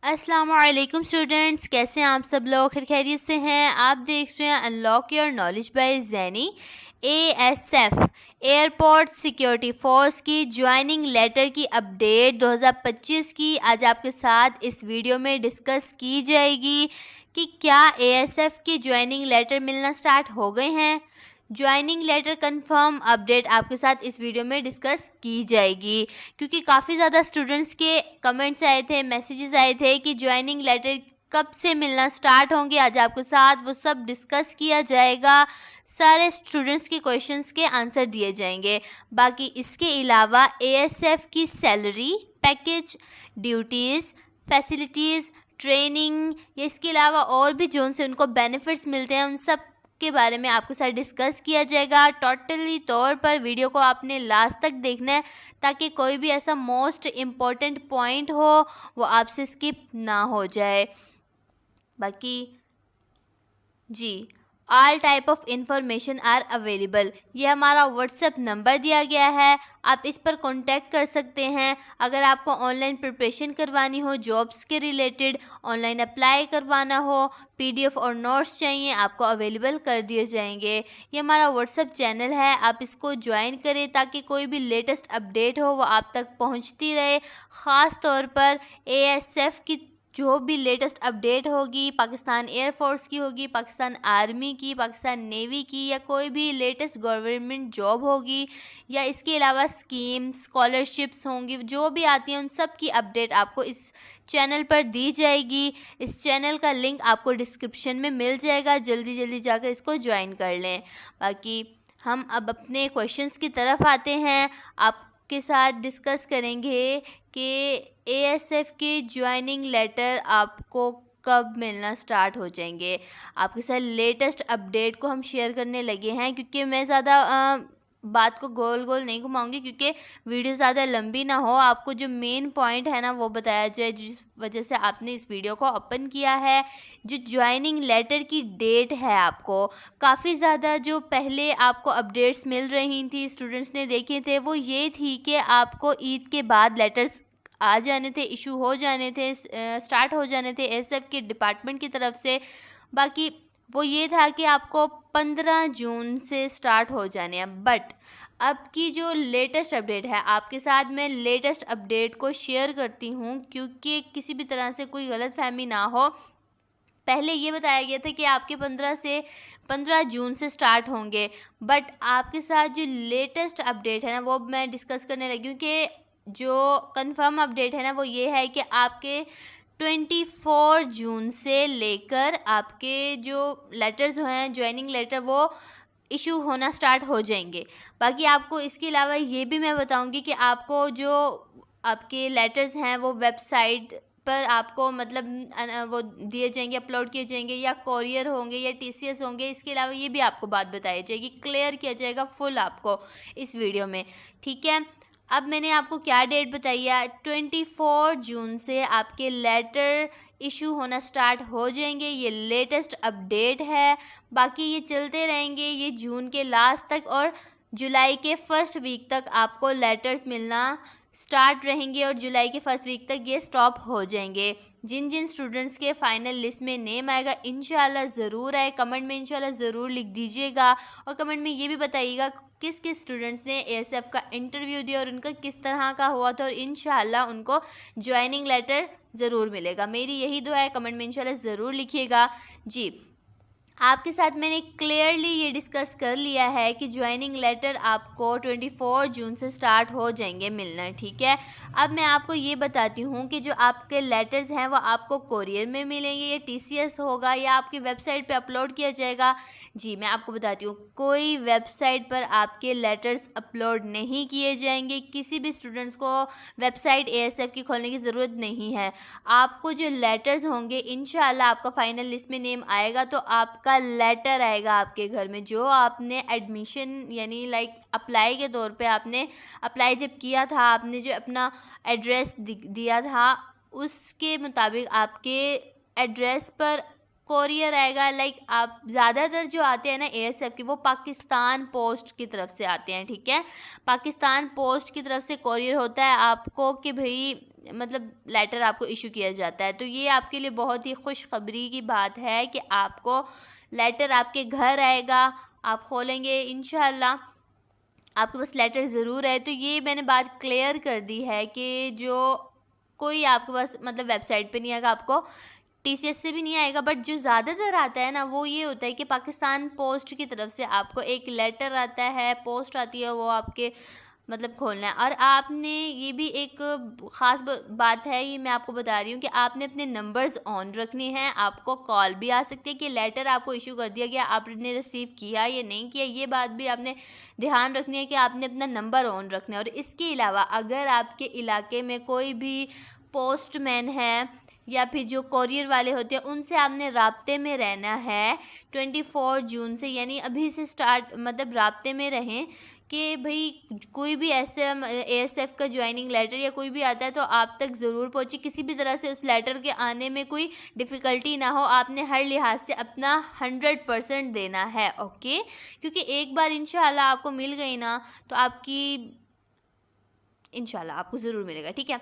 अस्सलामुअलैकुम स्टूडेंट्स, कैसे हैं आप सब लोग? खैरियत से हैं? आप देख रहे हैं unlock your knowledge by Zaini. ASF airport security force की ज्वाइनिंग लेटर की अपडेट 2025 की आज आपके साथ इस वीडियो में डिस्कस की जाएगी कि क्या एएसएफ की ज्वाइनिंग लेटर मिलना स्टार्ट हो गए हैं। ज्वाइनिंग लेटर कंफर्म अपडेट आपके साथ इस वीडियो में डिस्कस की जाएगी, क्योंकि काफ़ी ज़्यादा स्टूडेंट्स के कमेंट्स आए थे, मैसेजेस आए थे कि ज्वाइनिंग लेटर कब से मिलना स्टार्ट होंगे। आज आपके साथ वो सब डिस्कस किया जाएगा, सारे स्टूडेंट्स के क्वेश्चंस के आंसर दिए जाएंगे। बाकी इसके अलावा एएसएफ की salary package, duties, facilities, training या इसके अलावा और भी जो से उनको बेनिफिट्स मिलते हैं उन सब के बारे में आपके साथ डिस्कस किया जाएगा। टोटली तौर पर वीडियो को आपने लास्ट तक देखना है ताकि कोई भी ऐसा मोस्ट इम्पॉर्टेंट पॉइंट हो वो आपसे स्किप ना हो जाए। बाकी जी, all type of information are available, ये हमारा व्हाट्सएप नंबर दिया गया है, आप इस पर कांटेक्ट कर सकते हैं। अगर आपको ऑनलाइन प्रिपरेशन करवानी हो, जॉब्स के रिलेटेड ऑनलाइन अप्लाई करवाना हो, पीडीएफ और नोट्स चाहिए, आपको अवेलेबल कर दिए जाएंगे। ये हमारा व्हाट्सएप चैनल है, आप इसको ज्वाइन करें ताकि कोई भी लेटेस्ट अपडेट हो वो आप तक पहुंचती रहे। ख़ास तौर पर एएसएफ की जो भी लेटेस्ट अपडेट होगी, पाकिस्तान एयरफोर्स की होगी, पाकिस्तान आर्मी की, पाकिस्तान नेवी की, या कोई भी लेटेस्ट गवर्नमेंट जॉब होगी, या इसके अलावा स्कीम स्कॉलरशिप्स होंगी, जो भी आती हैं उन सब की अपडेट आपको इस चैनल पर दी जाएगी। इस चैनल का लिंक आपको डिस्क्रिप्शन में मिल जाएगा, जल्दी जल्दी जाकर इसको ज्वाइन कर लें। बाकी हम अब अपने क्वेश्चंस की तरफ आते हैं। आपके साथ डिस्कस करेंगे कि एएसएफ के ज्वाइनिंग लेटर आपको कब मिलना स्टार्ट हो जाएंगे। आपके साथ लेटेस्ट अपडेट को हम शेयर करने लगे हैं, क्योंकि मैं ज़्यादा बात को गोल गोल नहीं घुमाऊंगी, क्योंकि वीडियो ज़्यादा लंबी ना हो, आपको जो मेन पॉइंट है ना वो बताया जाए, जिस वजह से आपने इस वीडियो को ओपन किया है। जो ज्वाइनिंग लेटर की डेट है, आपको काफ़ी ज़्यादा जो पहले आपको अपडेट्स मिल रही थी, स्टूडेंट्स ने देखे थे, वो ये थी कि आपको ईद के बाद लेटर्स आ जाने थे, इशू हो जाने थे, स्टार्ट हो जाने थे एसएफ के डिपार्टमेंट की तरफ से। बाकी वो ये था कि आपको 15 जून से स्टार्ट हो जाने हैं। बट अब की जो लेटेस्ट अपडेट है, आपके साथ मैं लेटेस्ट अपडेट को शेयर करती हूँ, क्योंकि किसी भी तरह से कोई गलतफहमी ना हो। पहले ये बताया गया था कि आपके 15 जून से स्टार्ट होंगे, बट आपके साथ जो लेटेस्ट अपडेट है ना वो मैं डिस्कस करने लगी हूँ कि जो कंफर्म अपडेट है ना वो ये है कि आपके 24 जून से लेकर आपके जो लेटर्स हैं, ज्वाइनिंग लेटर, वो इशू होना स्टार्ट हो जाएंगे। बाकी आपको इसके अलावा ये भी मैं बताऊंगी कि आपको जो आपके लेटर्स हैं वो वेबसाइट पर आपको मतलब वो दिए जाएंगे, अपलोड किए जाएंगे, या कोरियर होंगे या टीसीएस होंगे। इसके अलावा ये भी आपको बात बताई जाएगी, क्लियर किया जाएगा फुल आपको इस वीडियो में, ठीक है। अब मैंने आपको क्या डेट बताई है, 24 जून से आपके लेटर इशू होना स्टार्ट हो जाएंगे, ये लेटेस्ट अपडेट है। बाकी ये चलते रहेंगे, ये जून के लास्ट तक और जुलाई के फर्स्ट वीक तक आपको लेटर्स मिलना स्टार्ट रहेंगे, और जुलाई के फर्स्ट वीक तक ये स्टॉप हो जाएंगे। जिन जिन स्टूडेंट्स के फाइनल लिस्ट में नेम आएगा इंशाल्लाह ज़रूर आए, कमेंट में इंशाल्लाह ज़रूर लिख दीजिएगा, और कमेंट में ये भी बताइएगा किस किस स्टूडेंट्स ने एएसएफ का इंटरव्यू दिया और उनका किस तरह का हुआ था, और इंशाल्लाह उनको ज्वाइनिंग लेटर ज़रूर मिलेगा। मेरी यही दुआ है, कमेंट में इंशाल्लाह ज़रूर लिखिएगा। जी, आपके साथ मैंने क्लियरली ये डिस्कस कर लिया है कि ज्वाइनिंग लेटर आपको 24 जून से स्टार्ट हो जाएंगे मिलना, ठीक है। अब मैं आपको ये बताती हूँ कि जो आपके लेटर्स हैं वो आपको कोरियर में मिलेंगे, या टीसीएस होगा, या आपकी वेबसाइट पे अपलोड किया जाएगा। जी, मैं आपको बताती हूँ, कोई वेबसाइट पर आपके लेटर्स अपलोड नहीं किए जाएंगे। किसी भी स्टूडेंट्स को वेबसाइट एएसएफ की खोलने की ज़रूरत नहीं है। आपको जो लेटर्स होंगे इंशाल्लाह आपका फाइनल लिस्ट में नेम आएगा तो आपका लेटर आएगा आपके घर में, जो आपने एडमिशन यानी लाइक अप्लाई के तौर पे आपने अप्लाई जब किया था, आपने जो अपना एड्रेस दिया था उसके मुताबिक आपके एड्रेस पर कोरियर आएगा। लाइक आप ज़्यादातर जो आते हैं ना एएसएफ के, वो पाकिस्तान पोस्ट की तरफ से आते हैं, ठीक है। पाकिस्तान पोस्ट की तरफ से कोरियर होता है आपको कि भाई मतलब लेटर आपको इशू किया जाता है। तो ये आपके लिए बहुत ही खुशखबरी की बात है कि आपको लेटर आपके घर आएगा, आप खोलेंगे इंशाल्लाह, आपके पास लेटर ज़रूर है। तो ये मैंने बात क्लियर कर दी है कि जो कोई आपके पास मतलब वेबसाइट पे नहीं आएगा, आपको टीसीएस से भी नहीं आएगा, बट जो ज़्यादातर आता है ना वो ये होता है कि पाकिस्तान पोस्ट की तरफ से आपको एक लेटर आता है, पोस्ट आती है, वो आपके मतलब खोलना है। और आपने ये भी एक ख़ास बात है, ये मैं आपको बता रही हूँ कि आपने अपने नंबर्स ऑन रखने हैं। आपको कॉल भी आ सकती है कि लेटर आपको इशू कर दिया गया, आपने रिसीव किया या नहीं किया, ये बात भी आपने ध्यान रखनी है कि आपने अपना नंबर ऑन रखना है। और इसके अलावा अगर आपके इलाके में कोई भी पोस्टमैन है या फिर जो कोरियर वाले होते हैं, उनसे आपने राब्ते में रहना है 24 जून से, यानी अभी से स्टार्ट मतलब राब्ते में रहें कि भाई कोई भी ऐसे एएसएफ का ज्वाइनिंग लेटर या कोई भी आता है तो आप तक ज़रूर पहुँचे, किसी भी तरह से उस लेटर के आने में कोई डिफ़िकल्टी ना हो। आपने हर लिहाज से अपना 100% देना है, ओके। क्योंकि एक बार इंशाल्लाह आपको मिल गई ना तो आपकी इंशाल्लाह आपको ज़रूर मिलेगा, ठीक है।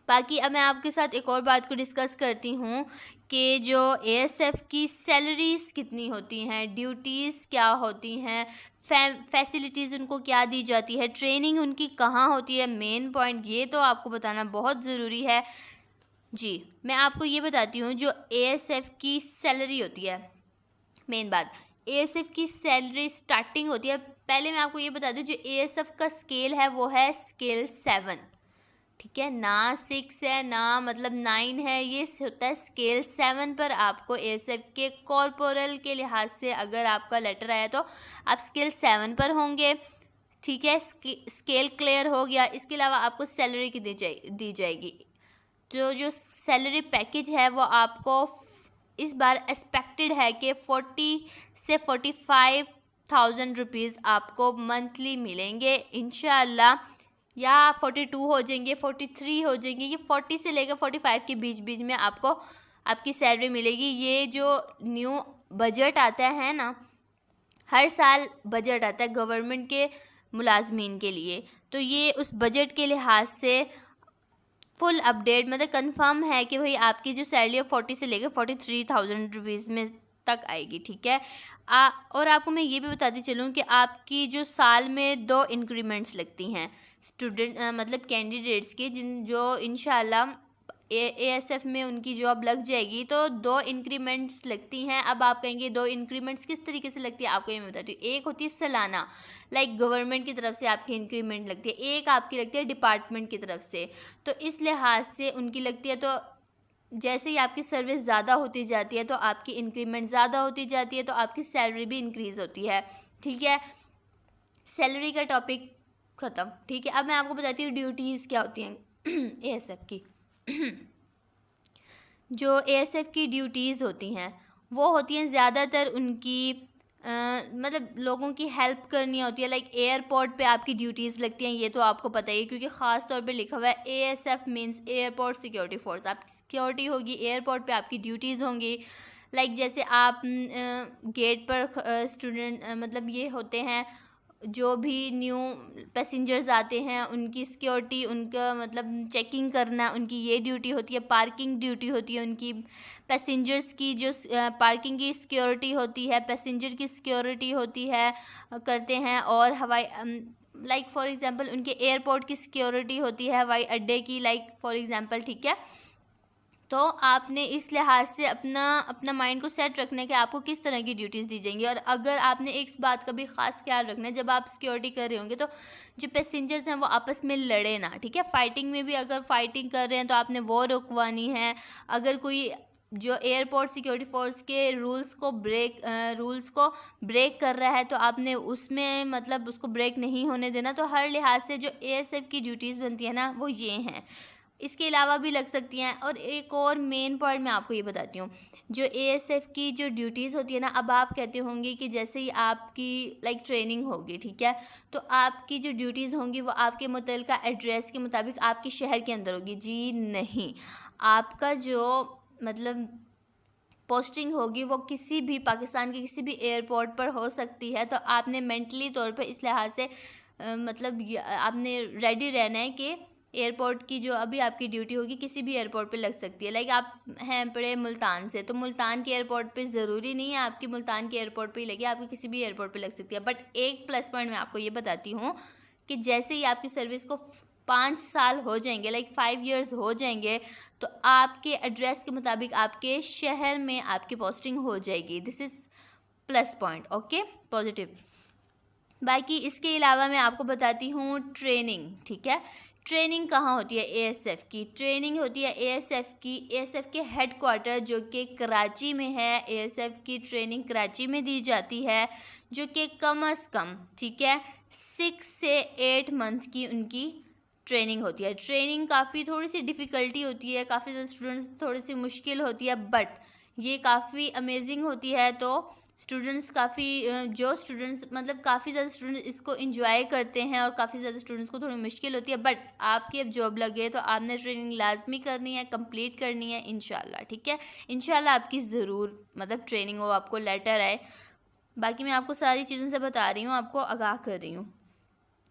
बाकी अब मैं आपके साथ एक और बात को डिस्कस करती हूँ कि जो एएसएफ की सैलरीज़ कितनी होती हैं, ड्यूटीज़ क्या होती हैं, फैसिलिटीज़ उनको क्या दी जाती है, ट्रेनिंग उनकी कहाँ होती है, मेन पॉइंट ये तो आपको बताना बहुत ज़रूरी है। जी मैं आपको ये बताती हूँ, जो एएसएफ की सैलरी होती है, मेन बात, एएसएफ की सैलरी स्टार्टिंग होती है। पहले मैं आपको ये बता दूँ, जो एएसएफ का स्केल है वो है स्केल 7, ठीक है, ना 6 है ना मतलब 9 है, ये होता है स्केल 7 पर। आपको एएसएफ के कॉर्पोरल के लिहाज से अगर आपका लेटर आया तो आप स्केल 7 पर होंगे, ठीक है। स्केल क्लियर हो गया। इसके अलावा आपको सैलरी की दी जाएगी। तो जो सैलरी पैकेज है वो आपको इस बार एक्सपेक्टेड है कि 40 से 45,000 रुपीज़ आपको मंथली मिलेंगे इंशाअल्लाह, या 42 हो जाएंगे, 43 हो जाएंगे, ये 40 से लेकर 45 के बीच में आपको आपकी सैलरी मिलेगी। ये जो न्यू बजट आता है ना, हर साल बजट आता है गवर्नमेंट के मुलाजमीन के लिए, तो ये उस बजट के लिहाज से फुल अपडेट मतलब कंफर्म है कि भाई आपकी जो सैलरी है 40 से लेकर 43,000 रुपीज़ में तक आएगी, ठीक है। और आपको मैं ये भी बताती चलूँ कि आपकी जो साल में 2 इंक्रीमेंट्स लगती हैं स्टूडेंट मतलब कैंडिडेट्स की, जो इंशाल्लाह एएसएफ में उनकी जॉब लग जाएगी तो 2 इंक्रीमेंट्स लगती हैं। अब आप कहेंगे 2 इंक्रीमेंट्स किस तरीके से लगती है, आपको ये मैं बताती हूँ। एक होती है सालाना, लाइक गवर्नमेंट की तरफ से आपकी इंक्रीमेंट लगती है, एक आपकी लगती है डिपार्टमेंट की तरफ से। तो इस लिहाज से उनकी लगती है, तो जैसे ही आपकी सर्विस ज़्यादा होती जाती है तो आपकी इंक्रीमेंट ज़्यादा होती जाती है, तो आपकी सैलरी भी इंक्रीज़ होती है, ठीक है। सैलरी का टॉपिक ख़त्म, ठीक है। अब मैं आपको बताती हूँ ड्यूटीज़ क्या होती हैं एएसएफ की। जो एएसएफ की ड्यूटीज़ होती हैं वो होती हैं ज़्यादातर उनकी मतलब लोगों की हेल्प करनी होती है। लाइक एयरपोर्ट पे आपकी ड्यूटीज़ लगती हैं, ये तो आपको पता ही है क्योंकि ख़ास तौर पे लिखा हुआ है ASF means airport security force. आप सिक्योरिटी होगी एयरपोर्ट पे, आपकी ड्यूटीज़ होंगी। लाइक जैसे आप गेट पर स्टूडेंट मतलब ये होते हैं, जो भी न्यू पैसेंजर्स आते हैं उनकी सिक्योरिटी, उनका मतलब चेकिंग करना, उनकी ये ड्यूटी होती है। पार्किंग ड्यूटी होती है उनकी, पैसेंजर्स की जो पार्किंग की सिक्योरिटी होती है, पैसेंजर की सिक्योरिटी होती है करते हैं। और हवाई लाइक फॉर एग्जांपल उनके एयरपोर्ट की सिक्योरिटी होती है, हवाई अड्डे की लाइक फॉर एग्जांपल, ठीक है। तो आपने इस लिहाज से अपना माइंड को सेट रखना है कि आपको किस तरह की ड्यूटीज़ दी जाएंगी। और अगर आपने एक बात का भी ख़ास ख्याल रखना है, जब आप सिक्योरिटी कर रहे होंगे तो जो पैसेंजर्स हैं वो आपस में लड़े ना, ठीक है। फाइटिंग में भी अगर फाइटिंग कर रहे हैं तो आपने वो रुकवानी है। अगर कोई जो एयरपोर्ट सिक्योरिटी फोर्स के रूल्स को ब्रेक कर रहा है तो आपने उसमें मतलब उसको ब्रेक नहीं होने देना। तो हर लिहाज से जो एएसएफ की ड्यूटीज़ बनती है ना वो ये हैं, इसके अलावा भी लग सकती हैं। और एक और मेन पॉइंट मैं आपको ये बताती हूँ, जो एएसएफ की जो ड्यूटीज़ होती है ना, अब आप कहते होंगे कि जैसे ही आपकी लाइक ट्रेनिंग होगी, ठीक है, तो आपकी जो ड्यूटीज़ होंगी वो आपके मुतल्लिका एड्रेस के मुताबिक आपके शहर के अंदर होगी। जी नहीं, आपका जो मतलब पोस्टिंग होगी वो किसी भी पाकिस्तान के किसी भी एयरपोर्ट पर हो सकती है। तो आपने मेंटली तौर पर इस लिहाज से मतलब आपने रेडी रहना है कि एयरपोर्ट की जो अभी आपकी ड्यूटी होगी किसी भी एयरपोर्ट पे लग सकती है। लाइक आप हैं पड़े मुल्तान से, तो मुल्तान के एयरपोर्ट पे ज़रूरी नहीं है आपकी मुल्तान के एयरपोर्ट पे ही लगे, आपकी किसी भी एयरपोर्ट पे लग सकती है। बट एक प्लस पॉइंट मैं आपको ये बताती हूँ कि जैसे ही आपकी सर्विस को 5 साल हो जाएंगे, लाइक 5 ईयर्स हो जाएंगे, तो आपके एड्रेस के मुताबिक आपके शहर में आपकी पोस्टिंग हो जाएगी। This is plus point, okay, positive. बाकी इसके अलावा मैं आपको बताती हूँ ट्रेनिंग, ठीक है। ट्रेनिंग कहाँ होती है? एएसएफ की ट्रेनिंग होती है, एएसएफ की, एएसएफ के हेडक्वार्टर जो कि कराची में है। एएसएफ की ट्रेनिंग कराची में दी जाती है, जो कि कम अज़ कम, ठीक है, 6 से 8 मंथ की उनकी ट्रेनिंग होती है। ट्रेनिंग काफ़ी थोड़ी सी डिफ़िकल्टी होती है, काफ़ी ज़्यादा स्टूडेंट्स थोड़ी सी मुश्किल होती है, बट ये काफ़ी अमेजिंग होती है। तो स्टूडेंट्स काफ़ी जो स्टूडेंट्स मतलब काफ़ी ज़्यादा स्टूडेंट्स इसको एंजॉय करते हैं और काफ़ी ज़्यादा स्टूडेंट्स को थोड़ी मुश्किल होती है। बट आपकी अब जॉब लगे तो आपने ट्रेनिंग लाजमी करनी है, कंप्लीट करनी है इंशाल्लाह, ठीक है। इंशाल्लाह आपकी ज़रूर मतलब ट्रेनिंग हो, आपको लेटर आए। बाकी मैं आपको सारी चीज़ों से बता रही हूँ, आपको आगाह कर रही हूँ।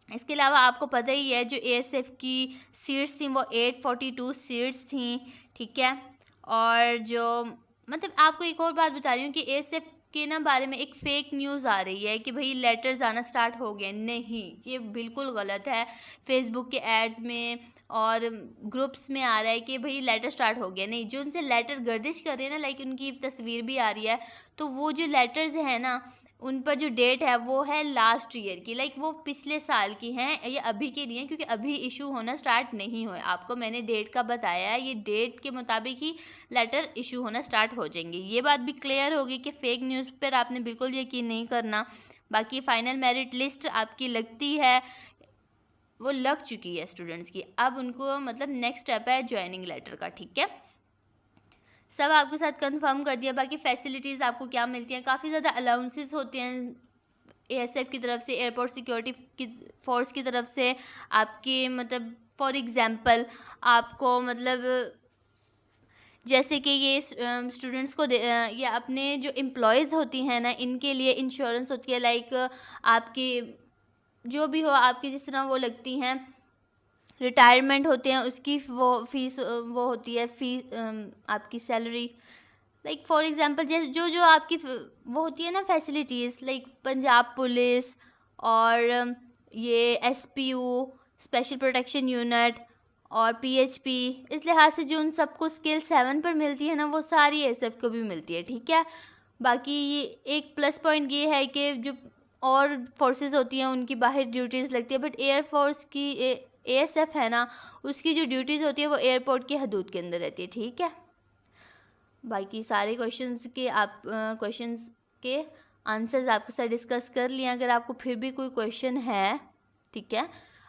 इसके अलावा आपको पता ही है जो एएसएफ की सीट्स थी वो 842 सीट्स थी, ठीक है। और जो मतलब आपको एक और बात बता रही हूँ कि एएसएफ के ना बारे में एक फ़ेक न्यूज़ आ रही है कि भाई लेटर्स आना स्टार्ट हो गए। नहीं, ये बिल्कुल गलत है। फेसबुक के एड्स में और ग्रुप्स में आ रहा है कि भाई लेटर स्टार्ट हो गया। नहीं, जो उनसे लेटर गर्दिश कर रहे हैं ना, लाइक उनकी तस्वीर भी आ रही है, तो वो जो लेटर्स हैं ना उन पर जो डेट है वो है लास्ट ईयर की, लाइक वो पिछले साल की हैं, ये अभी के लिए हैं, क्योंकि अभी इशू होना स्टार्ट नहीं हुए। आपको मैंने डेट का बताया है, ये डेट के मुताबिक ही लेटर इशू होना स्टार्ट हो जाएंगे। ये बात भी क्लियर होगी कि फ़ेक न्यूज़ पर आपने बिल्कुल यकीन नहीं करना। बाकी फ़ाइनल मेरिट लिस्ट आपकी लगती है, वो लग चुकी है स्टूडेंट्स की, अब उनको मतलब नेक्स्ट स्टेप है ज्वाइनिंग लेटर का, ठीक है। सब आपके साथ कंफर्म कर दिया। बाकी फैसिलिटीज़ आपको क्या मिलती हैं, काफ़ी ज़्यादा अलाउंसेस होते हैं एएसएफ की तरफ से, एयरपोर्ट सिक्योरिटी की फोर्स की तरफ से। आपके मतलब फॉर एग्ज़ाम्पल आपको मतलब जैसे कि ये स्टूडेंट्स को या अपने जो एम्प्लॉयज़ होती हैं ना, इनके लिए इंश्योरेंस होती है। लाइक आपकी जो भी हो, आपकी जिस तरह वो लगती हैं रिटायरमेंट होते हैं, उसकी वो फीस वो होती है, फीस आपकी सैलरी। लाइक फॉर एग्ज़ाम्पल जैसे जो जो आपकी वो होती है ना फैसिलिटीज़, लाइक पंजाब पुलिस और ये एसपीयू स्पेशल प्रोटेक्शन यूनिट और पीएचपी, इस लिहाज से जो उन सबको स्केल 7 पर मिलती है ना, वो सारी एसएफ को भी मिलती है, ठीक है। बाकी ये एक प्लस पॉइंट ये है कि जो और फोर्सेस होती हैं उनकी बाहर ड्यूटीज़ लगती है, बट एयरफोर्स की एएसएफ है ना, उसकी जो ड्यूटीज़ होती है वो एयरपोर्ट की हदूद के अंदर रहती है, ठीक है। बाकी सारे क्वेश्चंस के आंसर्स आपके साथ डिस्कस कर लिए। अगर आपको फिर भी कोई क्वेश्चन है, ठीक है,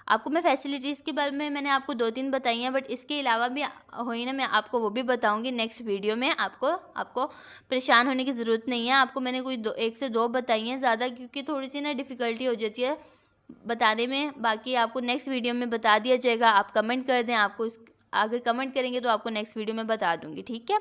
आपको मैं फैसिलिटीज़ के बारे में मैंने आपको 2-3 बताई हैं, बट इसके अलावा भी हुई ना, मैं आपको वो भी बताऊंगी नेक्स्ट वीडियो में। आपको परेशान होने की ज़रूरत नहीं है। आपको मैंने कोई 1 से 2 बताई हैं ज़्यादा, क्योंकि थोड़ी सी ना डिफ़िकल्टी हो जाती है बताने में। बाकी आपको नेक्स्ट वीडियो में बता दिया जाएगा। आप कमेंट कर दें, आपको अगर कमेंट करेंगे तो आपको नेक्स्ट वीडियो में बता दूंगी, ठीक है।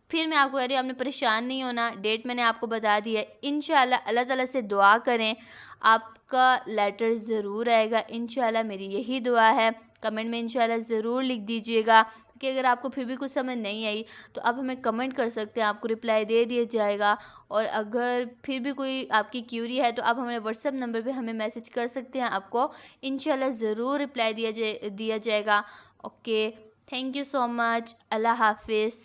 फिर मैं आपको कह रही हूँ आपने परेशान नहीं होना, डेट मैंने आपको बता दी है। इंशाल्लाह अल्लाह ताला से दुआ करें, आपका लेटर ज़रूर आएगा इंशाल्लाह, मेरी यही दुआ है। कमेंट में इंशाल्लाह ज़रूर लिख दीजिएगा कि अगर आपको फिर भी कुछ समझ नहीं आई तो आप हमें कमेंट कर सकते हैं, आपको रिप्लाई दे दिया जाएगा। और अगर फिर भी कोई आपकी क्यूरी है तो आप हमारे व्हाट्सएप नंबर पे हमें मैसेज कर सकते हैं, आपको इंशाल्लाह ज़रूर रिप्लाई दिया जाएगा। Okay, thank you so much, Allah हाफिज़।